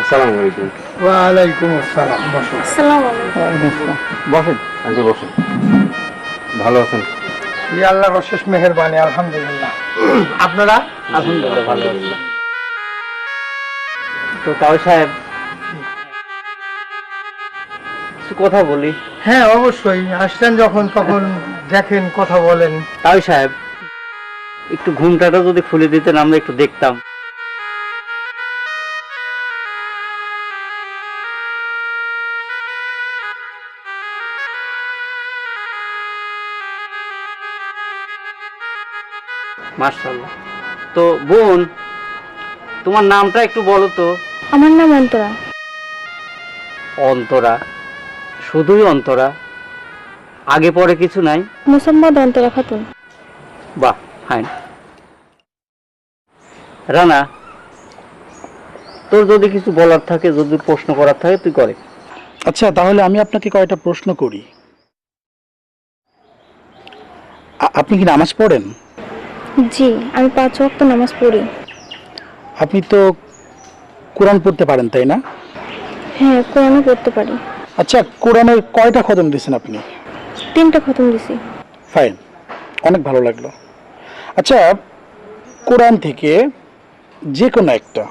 আসসালামু আলাইকুম। ওয়ালাইকুম আসসালাম। বসুন। আসসালামু আলাইকুম। বসেন আঙ্কেল বসেন। ভালো আছেন? জি, আল্লাহর অশেষ মেহেরবানি, আলহামদুলিল্লাহ। আপনারা? আলহামদুলিল্লাহ ভালো আছি। তো তাও সাহেব কিছু কথা বলি। হ্যাঁ, অবশ্যই আসছেন যখন তখন দেখেন, কথা বলেন। তাও সাহেব একটু ঘুমটাটা যদি খুলে দিতেন আমরা একটু দেখতাম। মাশাআল্লাহ। তো বোন, তোমার নামটা একটু বলো তো। আমার নাম অন্তরা। অন্তরা? শুধুই অন্তরা? আগে পরে কিছু নাই? মোসাম্মদ অন্তরা খাতুন। বাহ, ফাইন। রানা, তোর যদি কিছু বলার থাকে, যদি প্রশ্ন করার থাকে তুই করে। আচ্ছা, তাহলে আমি আপনাকে কয়টা প্রশ্ন করি। আপনি কি নামাজ পড়েন? জি, আমি 5 ওয়াক্ত নামাজ পড়ি। আপনি তো কোরআন পড়তে পারেন, তাই না? হ্যাঁ, কোরআনও পড়তে পারি। আচ্ছা, কোরআনের কয়টা খতম দিয়েছেন আপনি? 3টা খতম দিছি। ফাইন, অনেক ভালো লাগলো। আচ্ছা, কোরআন থেকে যে কোনো একটা,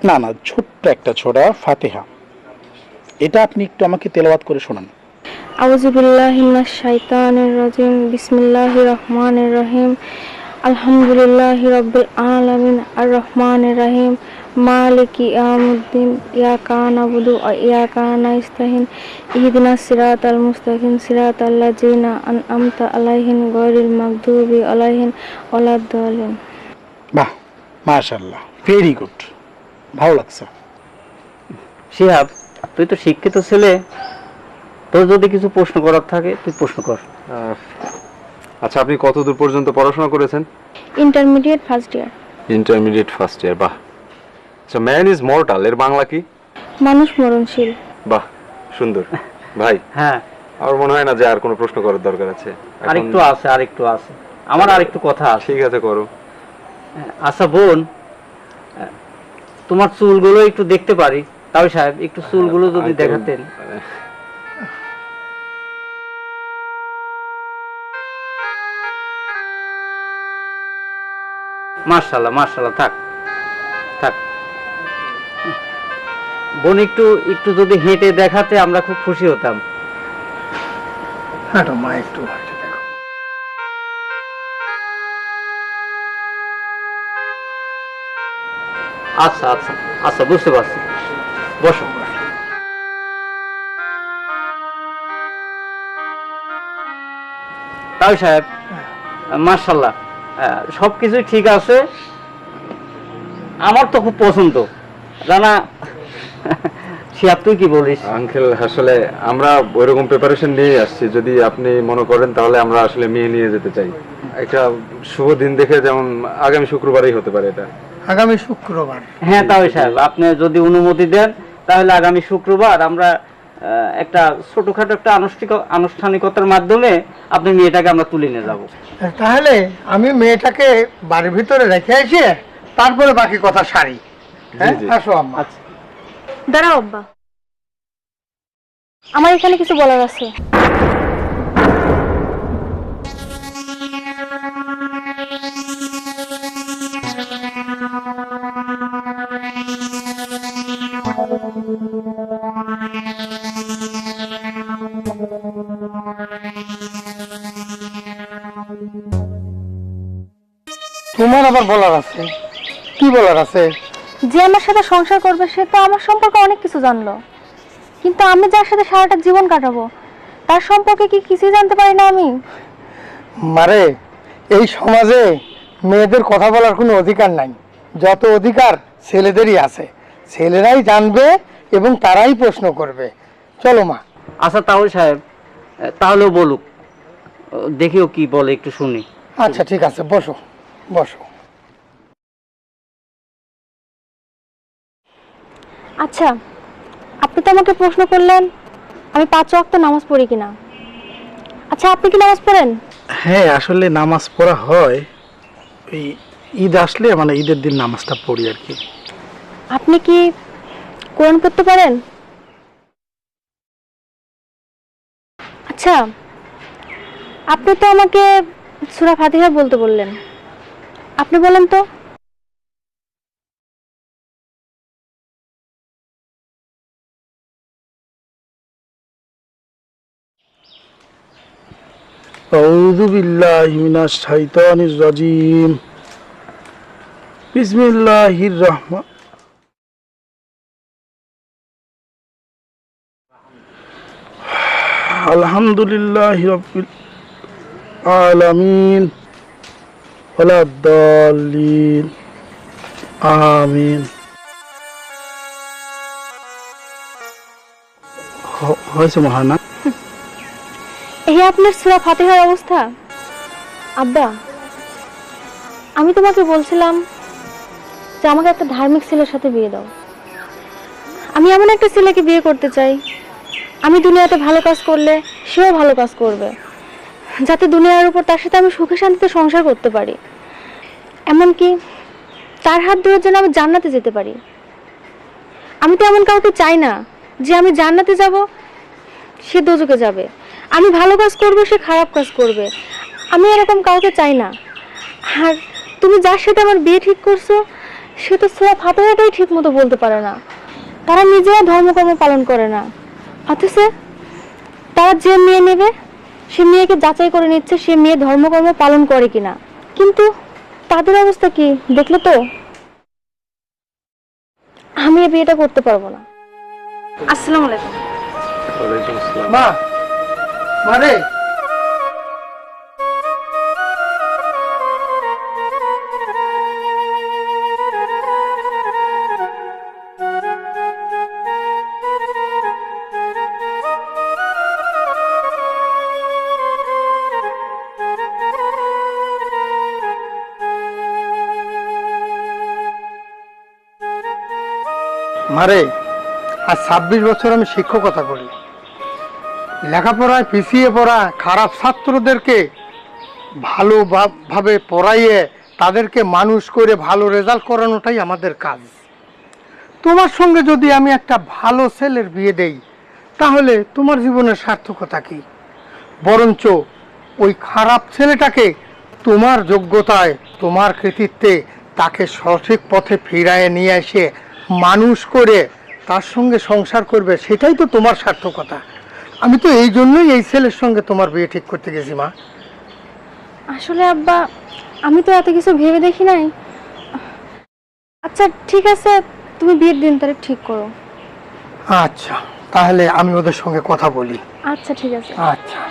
না না, ছোট্ট একটা ছোড়া ফাতিহা, এটা আপনি একটু আমাকে তেলাওয়াত করে শোনান। আউযু বিল্লাহি মিনাশ শাইতানির রাজিম। বিসমিল্লাহির রহমানির রহিম। আলহামদুলিল্লাহি রাব্বিল আলামিন আর রহমানির রহিম মালিকি ইয়াউমিদ্দিন ইয়াকা নাবুদু ওয়া ইয়াকা নাস্তাইন ইহদিনাস সিরাতাল মুস্তাকিম সিরাতাল লাযিনা আনআমতা আলাইহিম গায়রিল মাগদুবি আলাইহিম ওয়ালাদ-দালিন। বাহ, মাশাআল্লাহ, ভেরি গুড, ভালো লাগছে। শিহাব, তুই তো শিক্ষিত ছেলে, তোর যদি কিছু প্রশ্ন করার থাকে তুই প্রশ্ন কর। আচ্ছা, আপনি কতদূর পর্যন্ত পড়াশোনা করেছেন? Intermediate first year. Intermediate first year. বাহ। আচ্ছা, ম্যান ইজ মর্টাল এর বাংলা কি? মানুষ মরণশীল। বাহ, সুন্দর। ভাই, হ্যাঁ, আমার মনে হয় না যে আর কোনো প্রশ্ন করার দরকার আছে। আরেকটু আছে, আরেকটু আছে, আমার আরেকটু কথা আছে। ঠিক আছে, করো। আচ্ছা বোন, তোমার চুলগুলো একটু দেখতে পারি? তাও সাহেব একটু চুলগুলো যদি দেখাতেন। মাশাআল্লাহ মাশাআল্লাহ, থাক থাক। বোন, একটু একটু যদি হেঁটে দেখাতে আমরা খুব খুশি হতাম। হাঁটো মা, একটু হাঁটে দেখো। আচ্ছা আচ্ছা আচ্ছা, বুঝতে পারছি। বসো। তাই সাহেব, মাশাআল্লাহ, সবকিছুই ঠিক আছে, আমার তো খুব পছন্দ। রানা, শিহাব তুই কি বলিস? আঙ্কেল, আসলে আমরা ওইরকম প্রিপারেশন নিয়ে আসছি, যদি আপনি মনে করেন তাহলে আমরা আসলে মেয়ে নিয়ে যেতে চাই। একটা শুভ দিন দেখে, যেমন আগামী শুক্রবারই হতে পারে এটা। আগামী শুক্রবার? হ্যাঁ তাই সাহেব, আপনি যদি অনুমতি দেন তাহলে আগামী শুক্রবার আমরা একটা ছোটখাটো একটা আনুষ্ঠানিকতার মাধ্যমে আপনি মেয়েটাকে আমরা তুলে নিয়ে যাব। তাহলে আমি মেয়েটাকে বাড়ির ভিতরে রেখে এসে তারপরে বাকি কথা সারি। হ্যাঁ, জি। আসো আম্মা। আচ্ছা, দাঁড়াও আব্বা, আমার এখানে কিছু বলার আছে। তোমার আবার বলার আছে? কি বলার আছে? যে আমার সাথে সংসার করবে সে তো আমার সম্পর্কে অনেক কিছু জানলো, কিন্তু আমি যার সাথে সারাটা জীবন কাটাবো তার সম্পর্কে কি কিছুই জানতে পারি না আমি? মারে, এই সমাজে মেয়েদের কথা বলার কোনো অধিকার নাই। যত অধিকার ছেলেদেরই আছে। ছেলেরাই জানবে এবং তারাই প্রশ্ন করবে। চলো মা। আচ্ছা তাহলে সাহেব, তাহলেও বলুক, দেখিও কি বলে, একটু শুনি। আচ্ছা ঠিক আছে, বসো বসো। আচ্ছা, আপনি তো আমাকে প্রশ্ন করলেন আমি 5 ওয়াক্ত নামাজ পড়ি কিনা। আচ্ছা, আপনি কি নামাজ পড়েন? হ্যাঁ, আসলে নামাজ পড়া হয়, ঈদ আসলে, মানে ঈদের দিন নামাজটা পড়ি আর কি। আপনি কি কোরআন পড়তে পারেন? আচ্ছা, আপনি তো আমাকে সূরা ফাতিহা বলতে বললেন, আপনি বলেন তো। আউযু বিল্লাহি মিনাশ শাইতানির রাজিম। বিসমিল্লাহির রহমান আলহামদুলিল্লাহি রাব্বিল আলামিন ওয়ালা দাল্লিন আমিন। হয়েছে মহানা? এই আপনার সূরা ফাতিহার অবস্থা। আব্বা, আমি তোমাকে বলছিলাম যে আমাকে একটা ধার্মিক ছেলের সাথে বিয়ে দাও। আমি এমন একটা ছেলেকে বিয়ে করতে চাই, আমি দুনিয়াতে ভালো কাজ করলে সেও ভালো কাজ করবে, যাতে দুনিয়ার উপর তার সাথে আমি সুখে শান্তিতে সংসার করতে পারি। এমনকি তার হাত ধরে যেন আমি জান্নাতে যেতে পারি। আমি তো এমন কাউকে চাই না যে আমি জান্নাতে যাব সে দোজখে যাবে, আমি ভালো কাজ করব সে খারাপ কাজ করবে। আমি এরকম কাউকে চাই না। আর তুমি যার সাথে আমার বিয়ে ঠিক করছো সে তো সূরা ফাতিহাটাই ঠিক মতো বলতে পারে না। তারা নিজেরা ধর্মকর্ম পালন করে না, অথচ তারা যে মেয়ে নেবে সে মেয়েকে যাচাই করে নিচ্ছে সে মেয়ে ধর্মকর্ম পালন করে কিনা। কিন্তু তাদের অবস্থা কি দেখলে তো? আমি এই বিয়েটা করতে পারবো না। আসসালামু আলাইকুম। ওয়ালাইকুম আসসালাম। মা, মারে মারে আজ 26 বছর আমি শিক্ষকতা করি। লেখাপড়ায় পিছিয়ে পড়া খারাপ ছাত্রদেরকে ভালোভাবে পড়াইয়ে তাদেরকে মানুষ করে ভালো রেজাল্ট করানোটাই আমাদের কাজ। তোমার সঙ্গে যদি আমি একটা ভালো ছেলের বিয়ে দেই তাহলে তোমার জীবনের সার্থকতা কি? বরঞ্চ ওই খারাপ ছেলেটাকে তোমার যোগ্যতায় তোমার কৃতিত্বে তাকে সঠিক পথে ফিরায় নিয়ে এসে মানুষ করে তার সঙ্গে সংসার করবে, সেটাই তো তোমার সার্থকতা। আমি তো এই জন্যই এই ছেলের সঙ্গে তোমার বিয়ে ঠিক করতে গেছি মা। আসলে আব্বা, আমি তো এত কিছু ভেবে দেখি নাই। আচ্ছা ঠিক আছে, তুমি বিয়ের দিন তারিখ ঠিক করো। আচ্ছা, তাহলে আমি ওদের সঙ্গে কথা বলি। আচ্ছা ঠিক আছে। আচ্ছা।